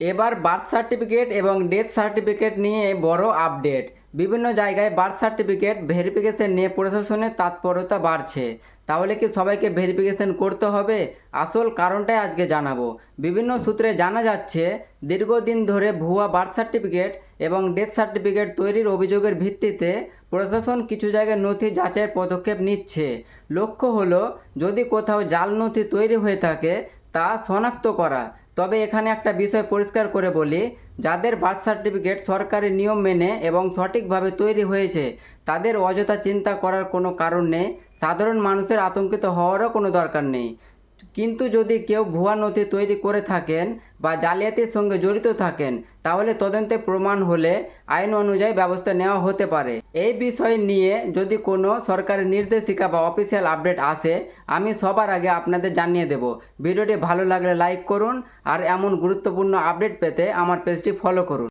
এবার birth certificate এবং death certificate নিয়ে বড় আপডেট। বিভিন্ন জায়গায় বার্থ সার্টিফিকেট ভেরিফিকেশন নিয়ে প্রশাসনের তৎপরতা বাড়ছে। তাহলে কি সবাইকে ভেরিফিকেশন করতে হবে? আসল কারণটাই আজকে জানাবো। বিভিন্ন সূত্রে জানা যাচ্ছে, দীর্ঘদিন ধরে ভুয়া বার্থ সার্টিফিকেট এবং ডেথ সার্টিফিকেট তৈরির অভিযোগের ভিত্তিতে প্রশাসন কিছু জায়গায় নথি যাচাইয়ের পদক্ষেপ নিচ্ছে। লক্ষ্য হলো, যদি কোথাও জাল নথি তৈরি হয়ে থাকে তা শনাক্ত করা। তবে এখানে একটা বিষয় পরিষ্কার করে বলি, যাদের বার্থ সার্টিফিকেট সরকারি নিয়ম মেনে এবং সঠিকভাবে তৈরি হয়েছে তাদের অযথা চিন্তা করার কোনো কারণ নেই। সাধারণ মানুষের আতঙ্কিত হওয়ারও কোনো দরকার নেই। কিন্তু যদি কেউ ভুয়া নথি তৈরি করে থাকেন বা জালিয়াতির সঙ্গে জড়িত থাকেন, তাহলে তদন্তে প্রমাণ হলে আইন অনুযায়ী ব্যবস্থা নেওয়া হতে পারে। এই বিষয় নিয়ে যদি কোনো সরকারি নির্দেশিকা বা অফিসিয়াল আপডেট আসে, আমি সবার আগে আপনাদের জানিয়ে দেব। ভিডিওটি ভালো লাগলে লাইক করুন আর এমন গুরুত্বপূর্ণ আপডেট পেতে আমার পেজটি ফলো করুন।